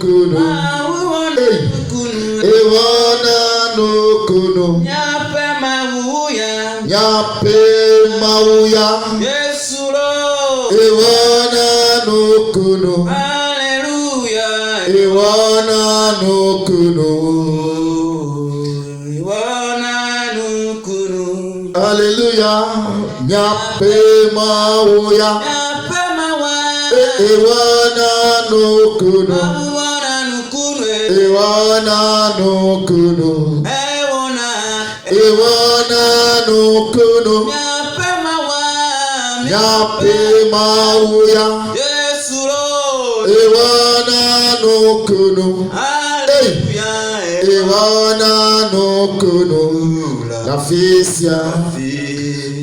kunu. Ewana no kunu. Nyape mauya. Yesuro. Ewana no kunu. Hallelujah. Ewana no kunu. Hallelujah. Nyape mauya. Ewana no kunu. Ewana no kunu. Ewana no kunu. Nyape mauya. Ewana no kunu. Ewana no kunu. Nafisia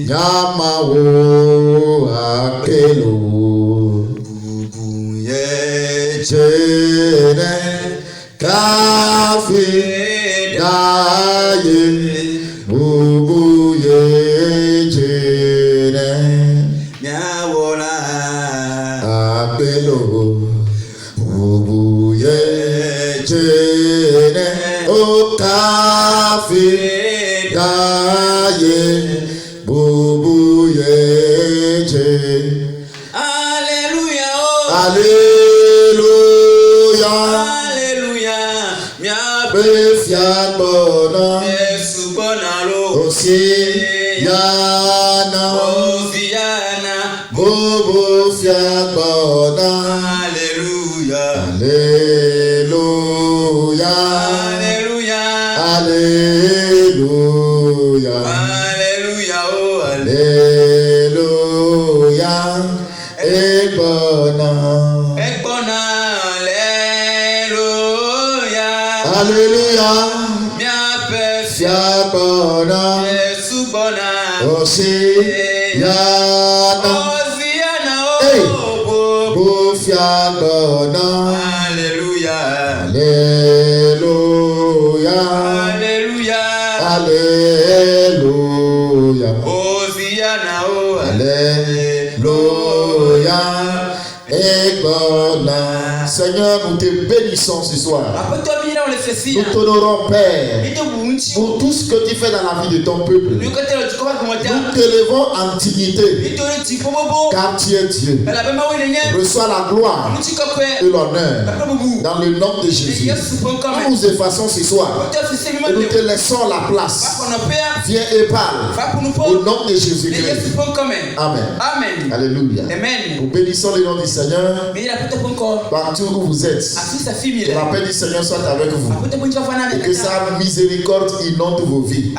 nyama wo akelo. Jene kafi daye bubu ye jene Nyawona akelo bubu ye jene o kafi daye bubu ye jene. Hallelujah. Hallelujah. Befia bona. Osiana. Bobo fia bona. Hallelujah. Hallelujah. Hallelujah. Hallelujah. Hallelujah. Hallelujah. Ebona. Hallelujah. Fiabona. Osiana. Hey. Bo fiabona. Hallelujah. Hallelujah. Hallelujah. Alléluia. Ebona. Seigneur, nous te bénissons ce soir. Nous t'honorons, Père, pour tout ce que tu fais dans la vie de ton peuple. Nous t'élevons en dignité, car tu es Dieu. Reçois la gloire et l'honneur dans le nom de Jésus. Nous nous effaçons ce soir et nous te laissons la place. Viens et parle au nom de Jésus-Christ. Amen. Alléluia. Nous bénissons le nom du Seigneur partout où vous êtes. Que la paix du Seigneur soit avec vous et que sa miséricorde inonde vos vies.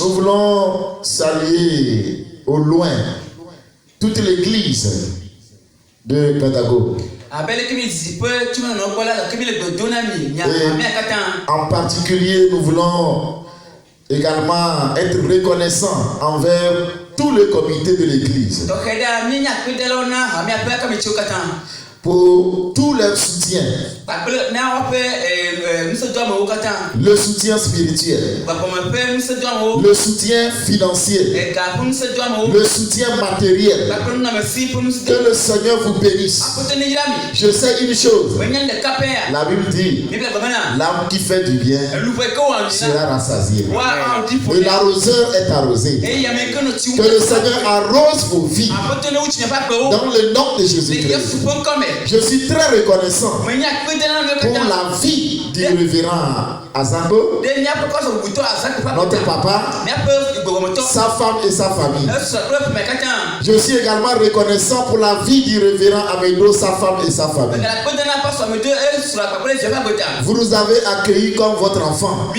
Nous voulons saluer au loin toute l'église de Pentago. En particulier, nous voulons également être reconnaissants envers tout le comité de l'église pour tout leur soutien, le soutien spirituel, le soutien financier, le soutien matériel. Que le Seigneur vous bénisse. Je sais une chose, la Bible dit, l'âme qui fait du bien sera rassasiée et l'arroseur est arrosé. Que le Seigneur arrose vos vies dans le nom de Jésus-Christ. Je suis très reconnaissant pour la vie du révérend Azango, notre papa, sa femme et sa famille. Je suis également reconnaissant pour la vie du révérend Amedo, sa femme et sa famille. Vous nous avez accueillis comme votre enfant.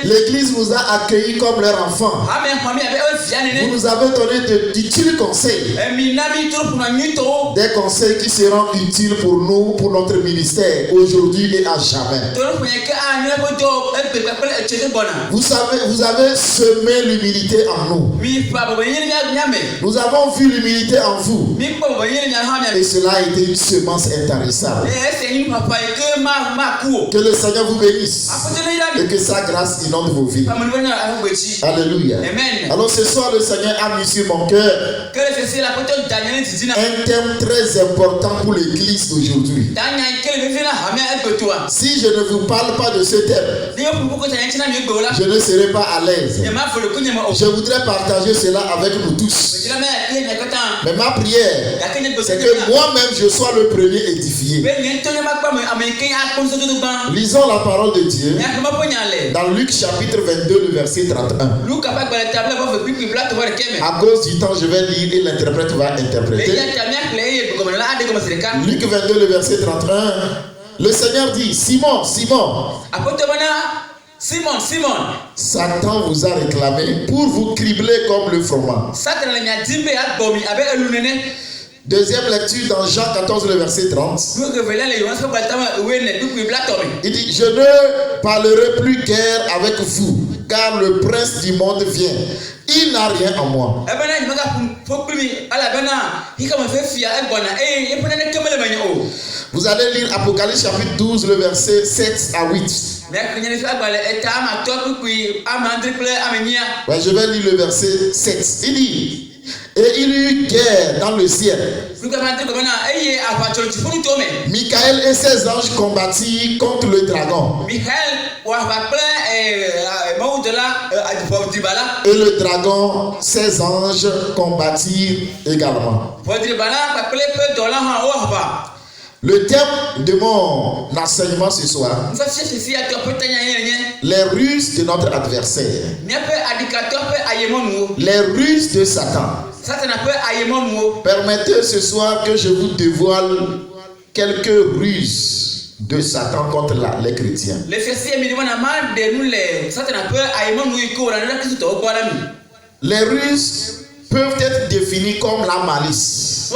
L'église vous a accueillis comme leur enfant. Vous nous avez donné d'utiles conseils. Des conseils qui seront utiles pour nous, pour notre ministère, aujourd'hui et à jamais. vous avez semé l'humilité en nous. Nous avons vu l'humilité en vous. Et cela a été une semence intarissable. Que le Seigneur vous bénisse. Et que sa grâce inonde vos vies. Alléluia. Alors ce soir, le Seigneur a mis sur mon cœur un thème très important pour l'église d'aujourd'hui. Si je ne vous parle pas de ce thème, je ne serai pas à l'aise. Je voudrais partager cela avec nous tous. Mais ma prière, c'est que moi-même je sois le premier édifié. Lisons la parole de Dieu dans Luc chapitre 22, le verset 31. À cause du temps, je vais lire et l'interprète va interpréter. Luc 22, le verset 31. Le Seigneur dit: Simon, Simon, Satan vous a réclamé pour vous cribler comme le froment. Deuxième lecture dans Jean 14, le verset 30. Il dit: je ne parlerai plus guère avec vous, car le prince du monde vient. Il n'a rien en moi. Vous allez lire Apocalypse chapitre 12, le verset 7 à 8. Ouais, je vais lire le verset 7. Il dit: et il y eut guerre dans le ciel. Michael et ses anges combattirent contre le dragon. Et le dragon, ses anges combattirent également. Le thème de mon enseignement ce soir: les ruses de notre adversaire. Les ruses de Satan. Permettez ce soir que je vous dévoile quelques ruses de Satan contre les chrétiens. Les ruses peuvent être définies comme la malice.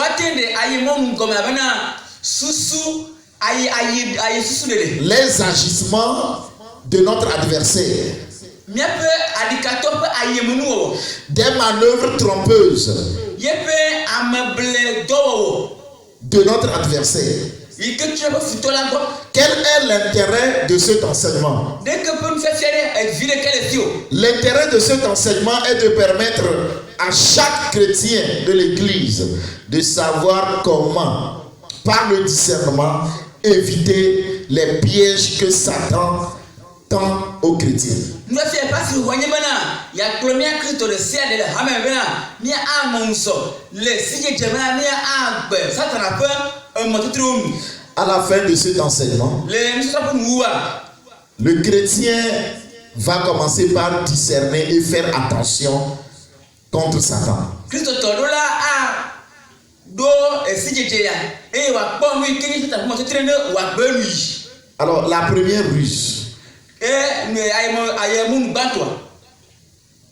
Les agissements de notre adversaire. Des manœuvres trompeuses de notre adversaire. Quel est l'intérêt de cet enseignement? L'intérêt de cet enseignement est de permettre à chaque chrétien de l'Église de savoir comment, par le discernement, éviter les pièges que Satan tend aux chrétiens. À la fin de cet enseignement, le chrétien va commencer par discerner et faire attention contre Satan. Alors, la première ruse: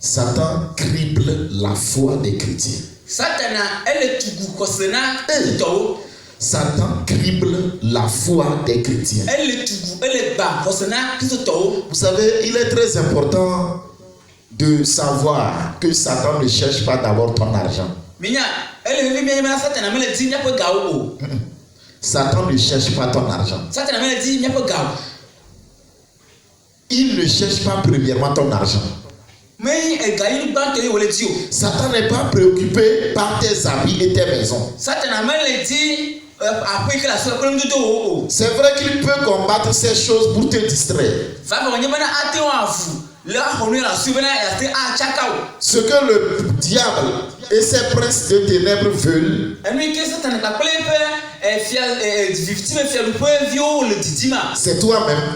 Satan crible la foi des chrétiens. Satan crible la foi des chrétiens. Vous savez, il est très important de savoir que Satan ne cherche pas d'abord ton argent. Satan ne cherche pas ton argent. Il ne cherche pas premièrement ton argent. Satan n'est pas préoccupé par tes habits et tes maisons. C'est vrai qu'il peut combattre ces choses pour te distraire. Ce que le diable et ses princes de ténèbres veulent, c'est toi-même,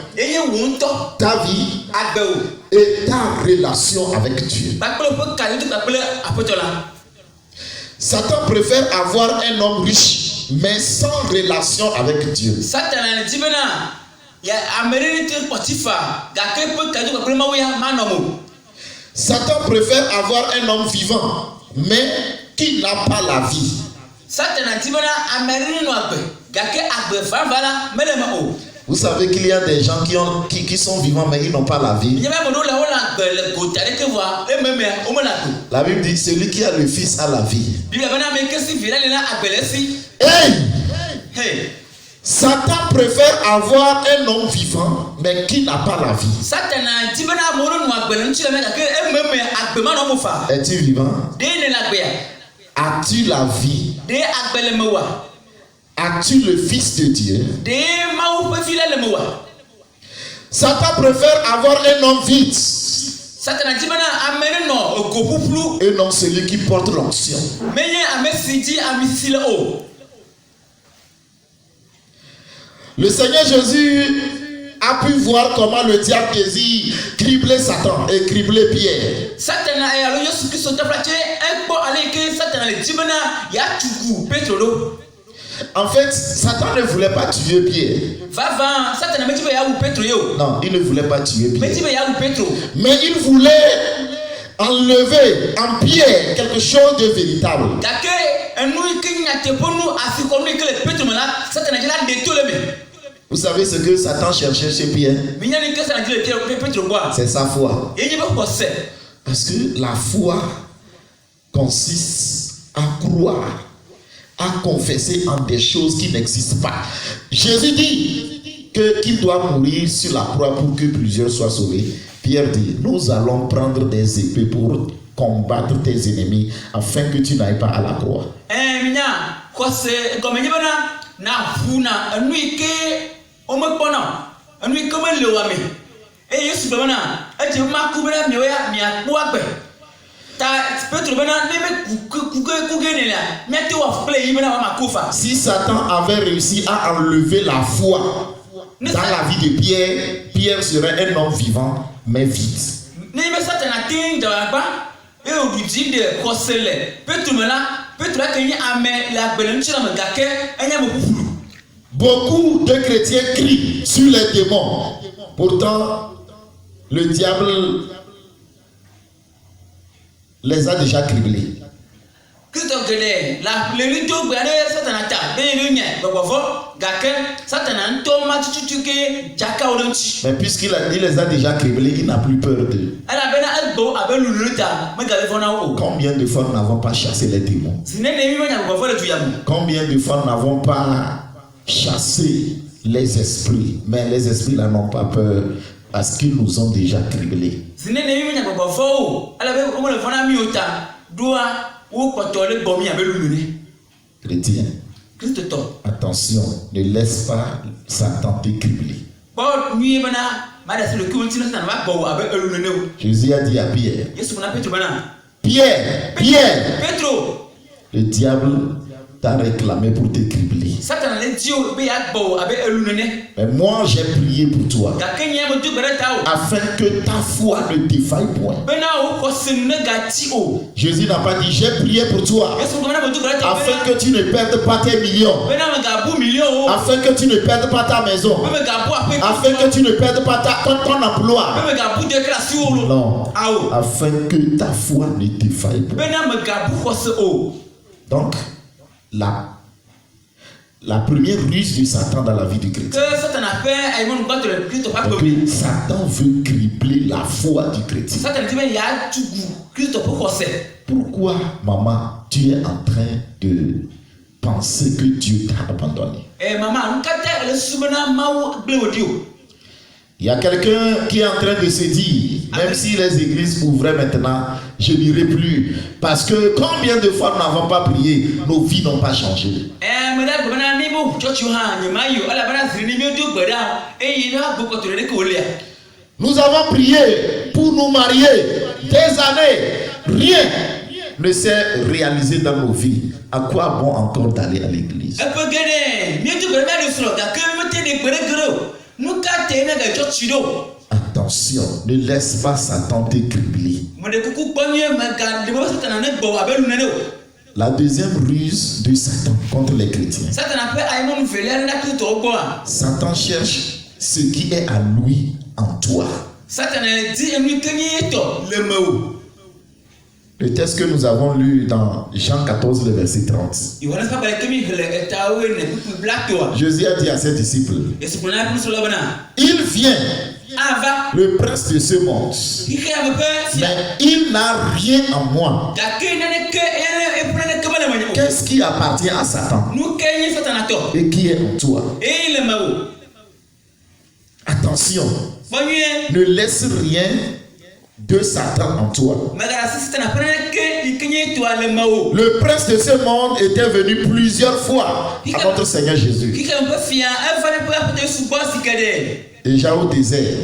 ta vie et ta relation avec Dieu. Satan préfère avoir un homme riche, mais sans relation avec Dieu. Satan préfère avoir un homme vivant, mais qui n'a pas la vie. Vous savez qu'il y a des gens qui sont vivants mais ils n'ont pas la vie. La Bible dit celui qui a le Fils a la vie. Hey! Satan préfère avoir un homme vivant mais qui n'a pas la vie. Es-tu vivant? As-tu la vie? As-tu le Fils de Dieu? Satan préfère avoir un homme vide et non celui qui porte l'onction. Le Seigneur Jésus a pu voir comment le diable désire cribler Satan et cribler Pierre. En fait, Satan ne voulait pas tuer Pierre. Non, il ne voulait pas tuer Pierre. Mais il voulait enlever en Pierre quelque chose de véritable. Vous savez ce que Satan cherchait chez Pierre? C'est sa foi. Parce que la foi consiste à croire, à confesser en des choses qui n'existent pas. Jésus dit qu'il doit mourir sur la croix pour que plusieurs soient sauvés. Pierre dit, nous allons prendre des épées pour combattre tes ennemis afin que tu n'ailles pas à la croix. Si Satan avait réussi à enlever la foi dans la vie de Pierre, Pierre serait un homme vivant mais vide. Beaucoup de chrétiens crient sur les démons. Pourtant, le diable les a déjà criblés. Mais puisqu'il les a déjà criblés, il n'a plus peur d'eux. Combien de fois nous n'avons pas chassé les démons? Combien de fois nous n'avons pas chassé les esprits? Mais les esprits là n'ont pas peur parce qu'ils nous ont déjà criblés. Chrétien, attention, ne laisse pas Satan te cribler. Jésus a dit à Pierre, Pierre, le diable t'a réclamé pour te cribler. Mais moi j'ai prié pour toi afin que ta foi ne défaille point. Jésus n'a pas dit j'ai prié pour toi afin que tu ne perdes pas tes millions, afin que tu ne perdes pas ta maison, afin que tu ne perdes pas ton emploi. Non, afin que ta foi ne défaille point. Donc la première ruse de Satan dans la vie du chrétien, Satan veut cribler la foi du chrétien. Pourquoi, maman, tu es en train de penser que Dieu t'a abandonné? Il y a quelqu'un qui est en train de se dire, même si les églises ouvraient maintenant, je n'irai plus. Parce que combien de fois nous n'avons pas prié, nos vies n'ont pas changé. Nous avons prié pour nous marier des années. Rien ne s'est réalisé dans nos vies. À quoi bon encore d'aller à l'église? Attention, ne laisse pas Satan te cribler. La deuxième ruse de Satan contre les chrétiens. Satan cherche ce qui est à lui en toi. Le texte que nous avons lu dans Jean 14, le verset 30. Jésus a dit à ses disciples, il vient, le prince de ce monde, mais il n'a rien en moi. Qu'est-ce qui appartient à Satan et qui est en toi? Attention, ne laisse rien de Satan en toi. Le prince de ce monde était venu plusieurs fois à notre Seigneur Jésus. Déjà au désert,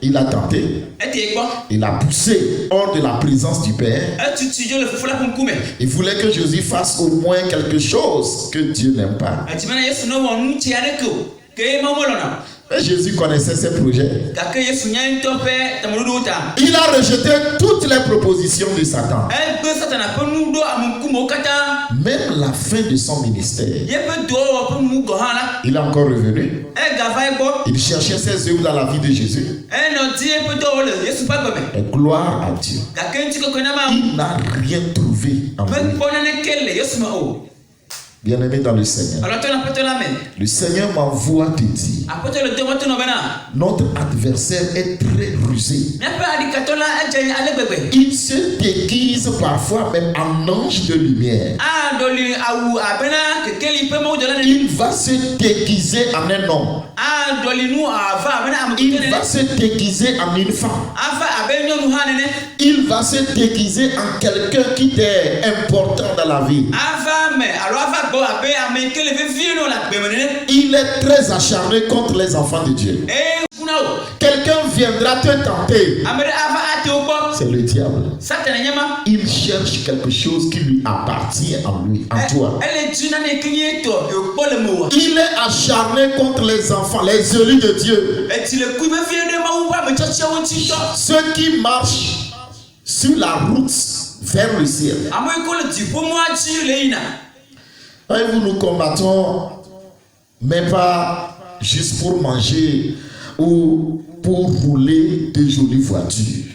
il a tenté, il a poussé hors de la présence du Père. Il voulait que Jésus fasse au moins quelque chose que Dieu n'aime pas. Et Jésus connaissait ses projets. Il a rejeté toutes les propositions de Satan. Même la fin de son ministère. Il est encore revenu. Il cherchait ses œuvres dans la vie de Jésus. Et gloire à Dieu. Il n'a rien trouvé en lui. Bien-aimé dans le Seigneur, le Seigneur m'envoie te dire, notre adversaire est très rusé. Il se déguise parfois même en ange de lumière. Il va se déguiser en un homme. Il va se déguiser en une femme. Il va se déguiser en quelqu'un qui est important dans la vie. Il est très acharné contre les enfants de Dieu. Quelqu'un viendra te tenter. C'est le diable. Il cherche quelque chose qui lui appartient en lui, en toi. Il est acharné contre les enfants, les élus de Dieu. Ceux qui marchent sur la route vers le ciel. Voyez-vous, nous combattons, mais pas juste pour manger ou pour rouler de jolies voitures.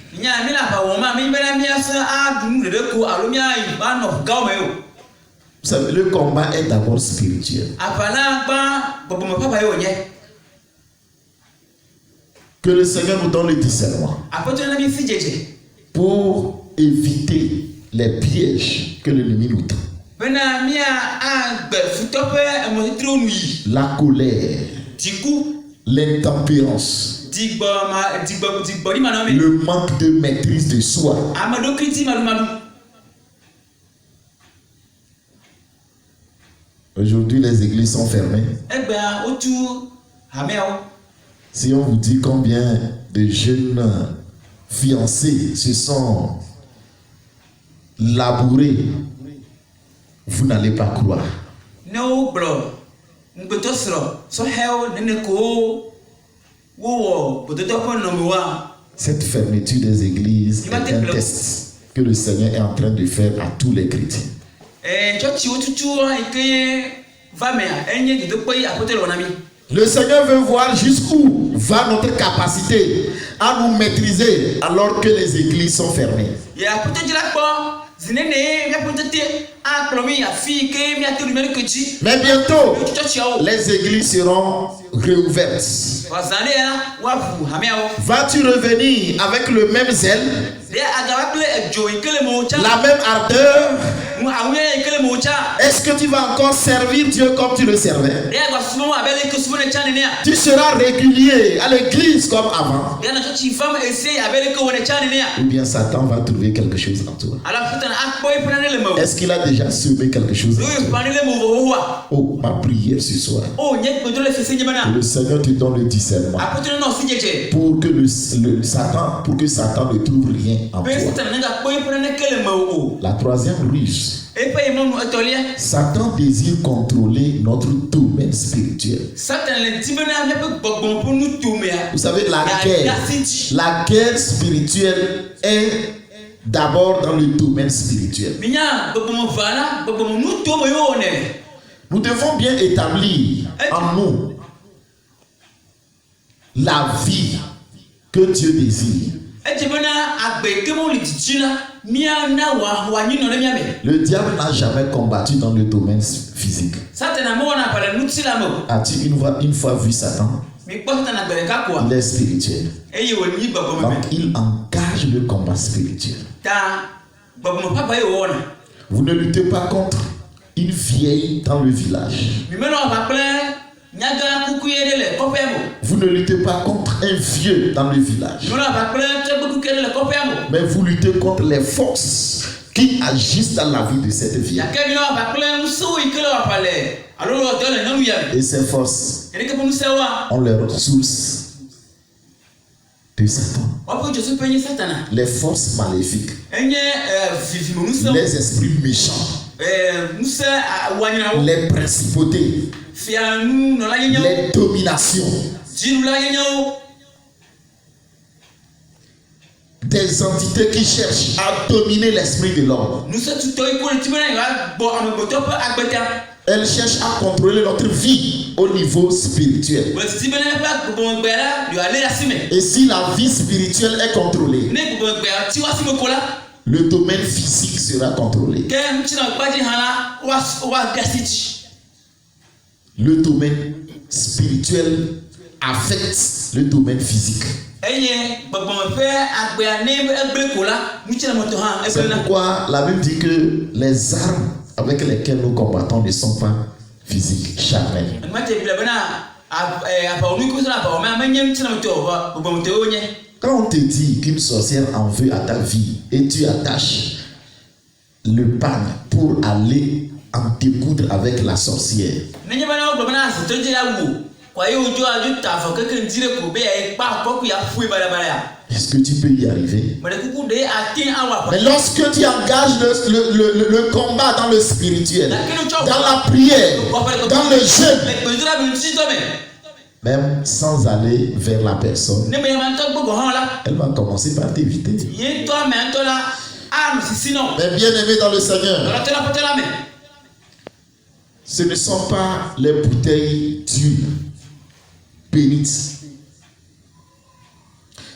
Vous savez, le combat est d'abord spirituel. Que le Seigneur nous donne le discernement pour éviter les pièges que l'ennemi nous tend. La colère, l'intempérance, le manque de maîtrise de soi. Aujourd'hui, les églises sont fermées. Si on vous dit combien de jeunes fiancés se sont labourés, vous n'allez pas croire. Cette fermeture des églises est un test que le Seigneur est en train de faire à tous les chrétiens. Le Seigneur veut voir jusqu'où va notre capacité à nous maîtriser alors que les églises sont fermées. Mais bientôt, les églises seront réouvertes. Vas-tu revenir avec le même zèle, la même ardeur? Est-ce que tu vas encore servir Dieu comme tu le servais? Tu seras régulier à l'église comme avant? Ou bien Satan va trouver quelque chose en toi? Est-ce qu'il a déjà semé quelque chose en toi? Oh, ma prière ce soir, que le Seigneur te donne le discernement pour que Satan ne trouve rien en toi. La troisième ruse, Satan désire contrôler notre domaine spirituel. Vous savez, la guerre spirituelle est d'abord dans le domaine spirituel. Nous devons bien établir en nous la vie que Dieu désire. Le diable n'a jamais combattu dans le domaine physique. As-tu une fois vu Satan? Il est spirituel. Donc il engage le combat spirituel. Vous ne luttez pas contre une vieille dans le village. Vous ne luttez pas contre un vieux dans le village. Mais vous luttez contre les forces qui agissent dans la vie de cette vie. Et ces forces ont leur source de Satan. Les forces maléfiques, les esprits méchants, les principautés, les dominations, des entités qui cherchent à dominer l'esprit de l'homme. Elles cherchent à contrôler notre vie au niveau spirituel. Et si la vie spirituelle est contrôlée, le domaine physique sera contrôlé. Le domaine spirituel affecte le domaine physique. C'est pourquoi la Bible dit que les armes avec lesquelles nous combattons ne sont pas physiques, charnelles. Quand on te dit qu'une sorcière en veut à ta vie et tu attaches le pan pour aller en découdre avec la sorcière, est-ce que tu peux y arriver? Mais lorsque tu engages le combat dans le spirituel, dans la prière, dans le jeûne, même sans aller vers la personne, elle va commencer par t'éviter. Mais bien aimé dans le Seigneur, ce ne sont pas les bouteilles d'huile bénite.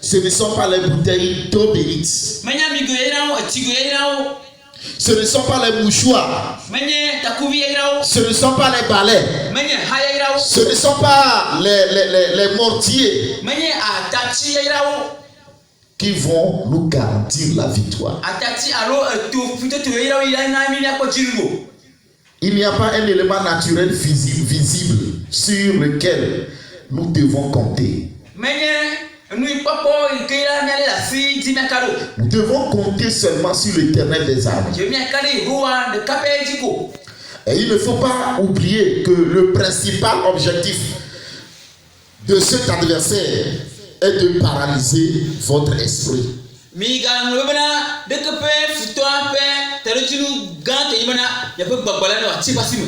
Ce ne sont pas les bouteilles d'eau bénite. Ce ne sont pas les mouchoirs. Ce ne sont pas les balais. Ce ne sont pas les mortiers qui vont nous garantir la victoire. Il n'y a pas un élément naturel visible sur lequel nous devons compter. Nous devons compter seulement sur l'Éternel des armées. Et il ne faut pas oublier que le principal objectif de cet adversaire est de paralyser votre esprit.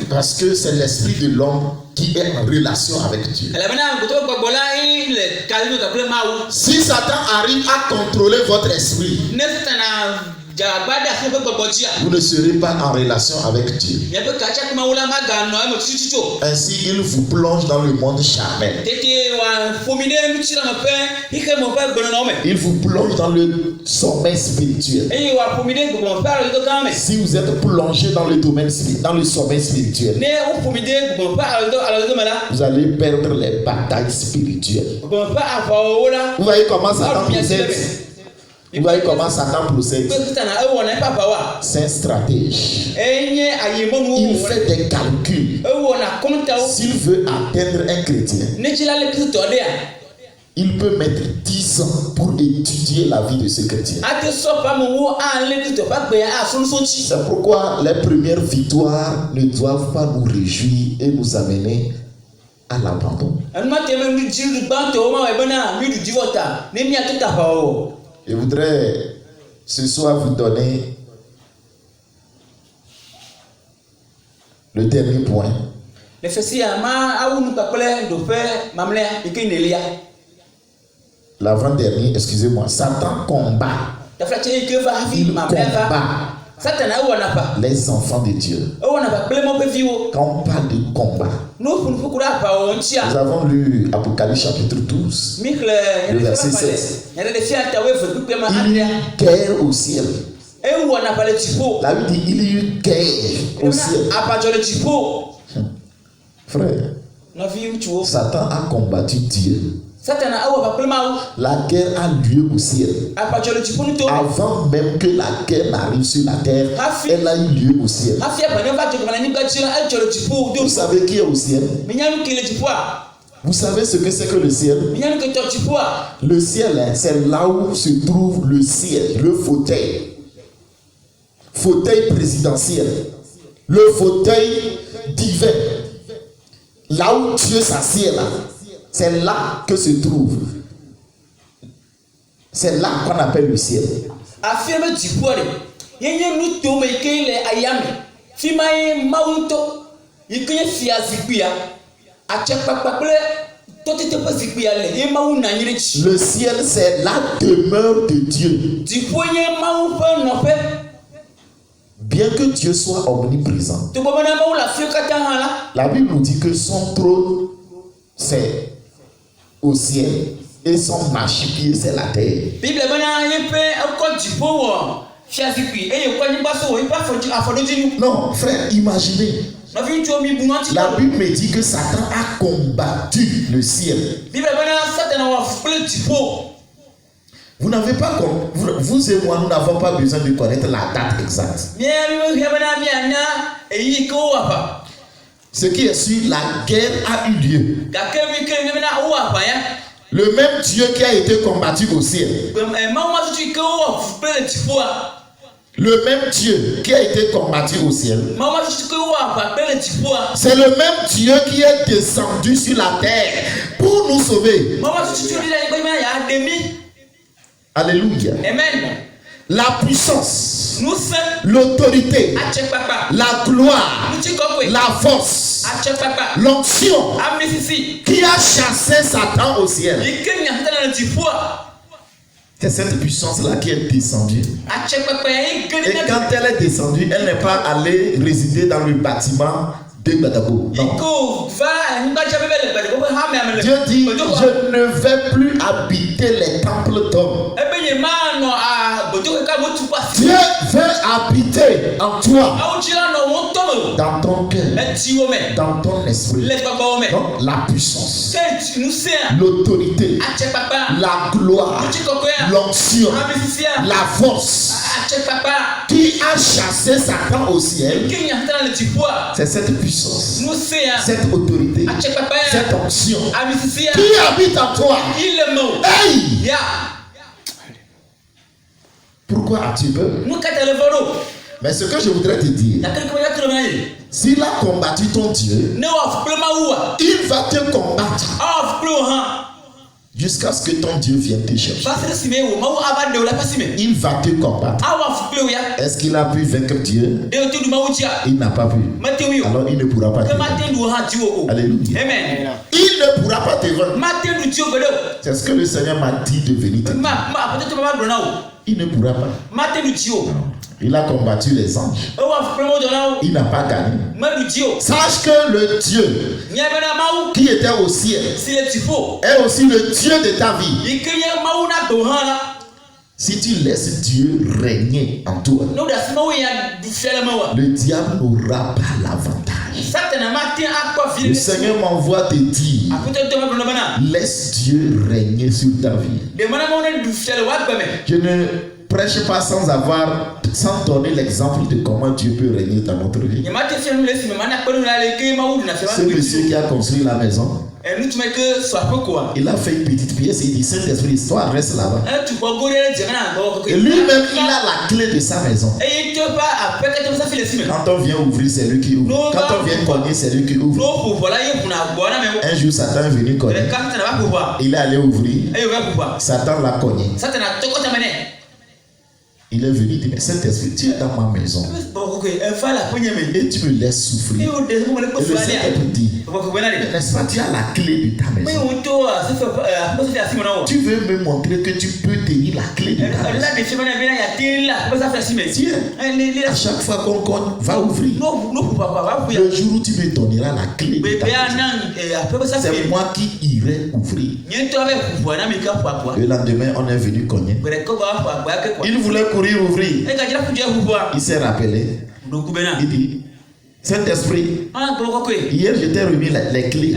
Parce que c'est l'esprit de l'homme qui est en relation avec Dieu. Si Satan arrive à contrôler votre esprit, vous ne serez pas en relation avec Dieu. Ainsi, il vous plonge dans le monde charnel. Il vous plonge dans le sommeil spirituel. Si vous êtes plongé dans le domaine dans le sommeil spirituel, vous allez perdre les batailles spirituelles. Vous voyez comment Satan procède. Vous voyez comment Satan procède. C'est un stratège. Il fait des calculs. S'il veut atteindre un chrétien, il peut mettre 10 ans pour étudier la vie de ce chrétien. C'est pourquoi les premières victoires ne doivent pas nous réjouir et nous amener à l'abandon. Je voudrais ce soir vous donner le dernier point. L'avant-dernier, excusez-moi. Satan combat. Il combat Les enfants de Dieu. Quand on parle de combat, nous avons lu Apocalypse chapitre 12, le verset 16. Il y a eu guerre au ciel. La Bible dit il y a eu guerre au ciel. Frère, Satan a combattu Dieu. La guerre a lieu au ciel. Avant même que la guerre n'arrive sur la terre, elle a eu lieu au ciel. Vous savez qui est au ciel? Vous savez ce que c'est que le ciel? Le ciel, c'est là où se trouve le ciel, le fauteuil. Fauteuil présidentiel. Le fauteuil divin. Là où Dieu s'assied là. C'est là que se trouve. C'est là qu'on appelle le ciel. Le ciel, c'est la demeure de Dieu. Bien que Dieu soit omniprésent, la Bible nous dit que son trône, c'est au ciel et son marchepied, c'est la terre. Non, frère, imaginez. La Bible me dit que Satan a combattu le ciel. Vous n'avez pas vous et moi, nous n'avons pas besoin de connaître la date exacte. Ce qui est sûr, la guerre a eu lieu. Le même Dieu qui a été combattu au ciel. Le même Dieu qui a été combattu au ciel. C'est le même Dieu qui est descendu sur la terre pour nous sauver. Alléluia. Amen. La puissance, l'autorité, la gloire, la force, l'onction qui a chassé Satan au ciel. C'est cette puissance-là qui est descendue. Et quand elle est descendue, elle n'est pas allée résider dans le bâtiment de Gbadagbo. Dieu dit, je ne vais plus habiter les temples d'hommes. Dieu veut habiter en toi, dans ton cœur, dans ton esprit. Donc la puissance, l'autorité, la gloire, l'onction, la force qui a chassé Satan au ciel, c'est cette puissance, cette autorité, cette onction qui habite en toi. Hey! Pourquoi as-tu peur? Mais ce que je voudrais te dire, s'il a combattu ton Dieu, il va te combattre jusqu'à ce que ton Dieu vienne te chercher. Il va te combattre. Est-ce qu'il a pu vaincre Dieu? Il n'a pas pu. Alors il ne pourra pas te vaincre. Alléluia. Amen. Il ne pourra pas te vaincre. C'est ce que le Seigneur m'a dit de venir te dire. Il ne pourra pas. Non. Il a combattu les anges. Il n'a pas gagné. Sache que le Dieu qui était au ciel est aussi le Dieu de ta vie. Si tu laisses Dieu régner en toi, le diable n'aura pas l'avantage. Le Seigneur m'envoie te dire, laisse Dieu régner sur ta vie. Je ne prêche pas sans donner l'exemple de comment Dieu peut régner dans notre vie. Ce monsieur qui a construit la maison, il a fait une petite pièce et il dit, Saint-Esprit, toi reste là-bas. Et lui-même, il a la clé de sa maison. Quand on vient ouvrir, c'est lui qui ouvre. Quand on vient cogner, c'est lui qui ouvre. Un jour, Satan est venu cogner. Il est allé ouvrir. Satan l'a cogné. Il est venu dire, mais Saint-Esprit, tu es dans ma maison. Et tu me laisses souffrir. Et le Saint-Esprit dit, n'est-ce pas, tu as la clé de ta maison. Tu veux me montrer que tu peux tenir la clé de ta maison. Tiens, à chaque fois qu'on compte, va ouvrir. Le jour où tu me donneras la clé de ta maison, c'est moi qui irai ouvrir. Le lendemain, on est venu cogner. Il voulait courir ouvrir. Il s'est rappelé. Il dit, Saint-Esprit, hier je t'ai remis les clés.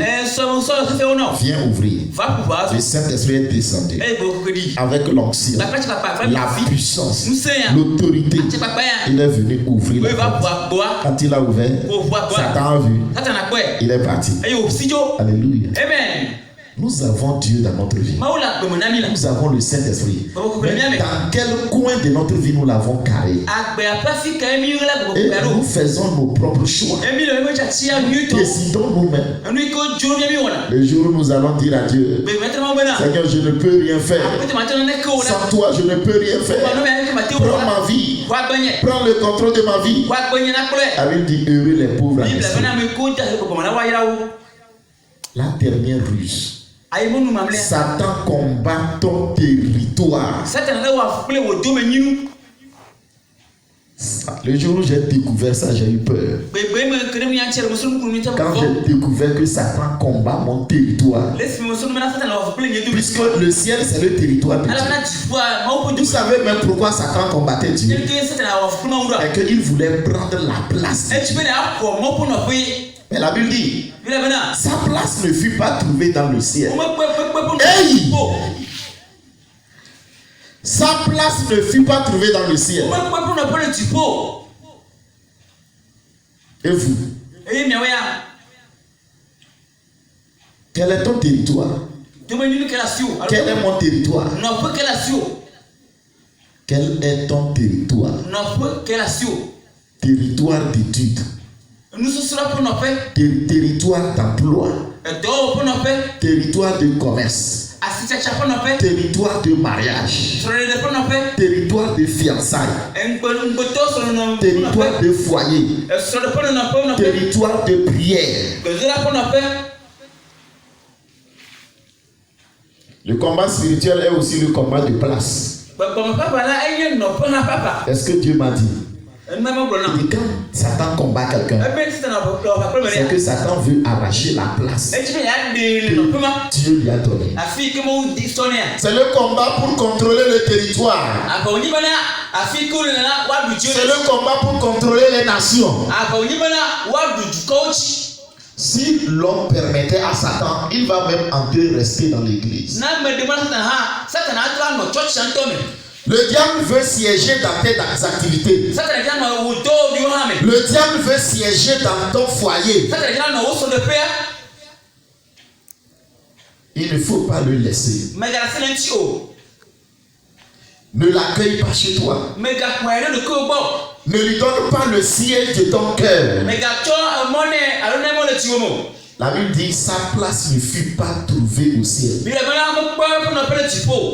Viens ouvrir. Le Saint-Esprit est descendu avec l'onction, la puissance, l'autorité. Il est venu ouvrir la porte. Quand il a ouvert, Satan a vu. Il est parti. Alléluia. Amen. Nous avons Dieu dans notre vie. Nous avons le Saint-Esprit. Mais dans quel coin de notre vie nous l'avons carré? Et nous faisons nos propres choix. Décidons nous-mêmes. Le jour où nous allons dire à Dieu, Seigneur, je ne peux rien faire. Sans toi, je ne peux rien faire. Prends ma vie. Prends le contrôle de ma vie. La Bible dit, heureux les pauvres. La dernière ruse. Satan combat ton territoire. Le jour où j'ai découvert ça, j'ai eu peur. Quand j'ai découvert que Satan combat mon territoire, puisque le ciel c'est le territoire de Dieu. Vous savez même pourquoi Satan combattait Dieu? Et qu'il voulait prendre la place. Mais la Bible dit, sa place ne fut pas trouvée dans le ciel. Hey! Sa place ne fut pas trouvée dans le ciel. Et vous? Quel est ton territoire? Quel est mon territoire? Quel est ton territoire? Territoire d'études. Territoire d'emploi. Territoire de commerce. Territoire de mariage. Territoire de fiançailles. Territoire de foyer. Territoire de prière. Le combat spirituel est aussi le combat de place. Est-ce que Dieu m'a dit? Et quand Satan combat quelqu'un, c'est que Satan veut arracher la place que Dieu lui a donnée. C'est le combat pour contrôler le territoire. C'est le combat pour contrôler les nations. Si l'homme permettait à Satan, il va même entrer rester dans l'église. Le diable veut siéger dans tes activités. Le diable veut siéger dans ton foyer. Il ne faut pas le laisser. Ne l'accueille pas chez toi. Ne lui donne pas le siège de ton cœur. La Bible dit sa place ne fut pas trouvée au ciel.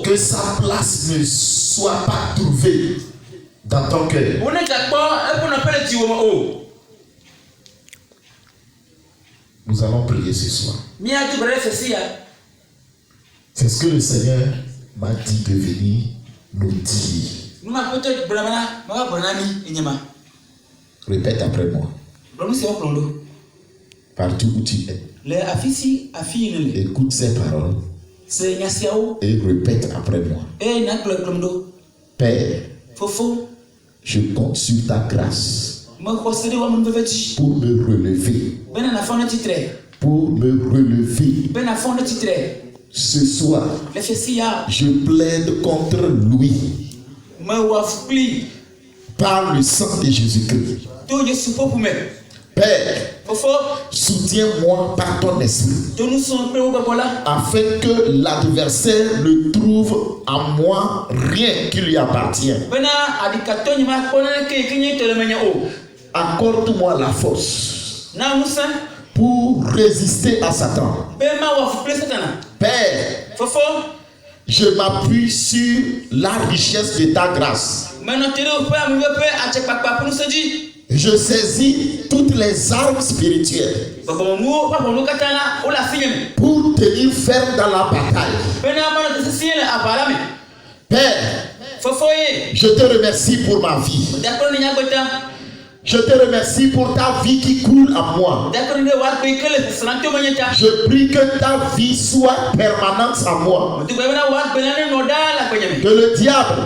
Que sa place ne soit pas trouvée dans ton cœur. Nous allons prier ce soir. C'est ce que le Seigneur m'a dit de venir nous dire. Répète après moi. Partout où tu es. Écoute ces paroles. Et répète après moi. Père, je compte sur ta grâce pour me relever. Pour me relever. Ce soir, je plaide contre lui par le sang de Jésus-Christ. Père, soutiens-moi par ton esprit afin que l'adversaire ne trouve en moi rien qui lui appartient. Accorde-moi la force pour résister à Satan. Père, je m'appuie sur la richesse de ta grâce Je saisis toutes les armes spirituelles pour tenir ferme dans la bataille. Père, je te remercie pour ma vie. Je te remercie pour ta vie qui coule en moi. Je prie que ta vie soit permanente en moi. Que le diable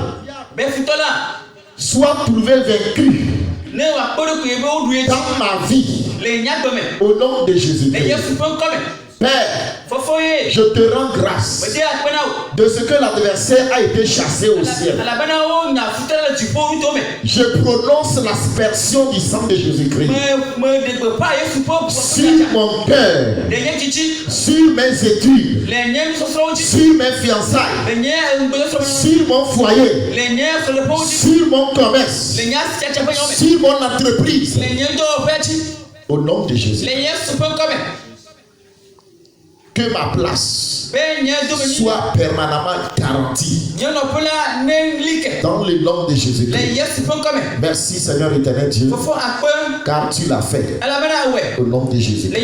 soit trouvé vaincu dans ma vie. Au nom de Jésus-Christ. Père, je te rends grâce de ce que l'adversaire a été chassé au ciel. Je prononce l'aspersion du sang de Jésus-Christ sur mon cœur, sur mes études, sur mes fiançailles, sur mon foyer, sur mon commerce, sur mon entreprise. Au nom de Jésus. Que ma place soit permanemment garantie dans le nom de Jésus-Christ. Merci Seigneur éternel Dieu, car tu l'as fait au nom de Jésus-Christ.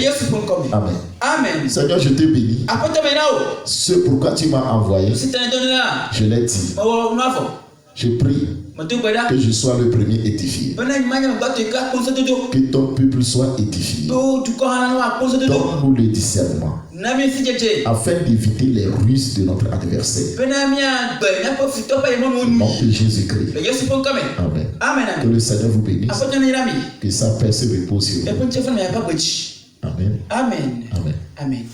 Amen. Amen. Seigneur, je te bénis. Ce pourquoi tu m'as envoyé, je l'ai dit. Je prie que je sois le premier édifié. Que ton peuple soit édifié. Donne-nous le discernement afin d'éviter les ruses de notre adversaire. Au nom de Jésus-Christ. Amen. Que le Seigneur vous bénisse. Que sa paix se repose sur vous. Amen. Amen. Amen.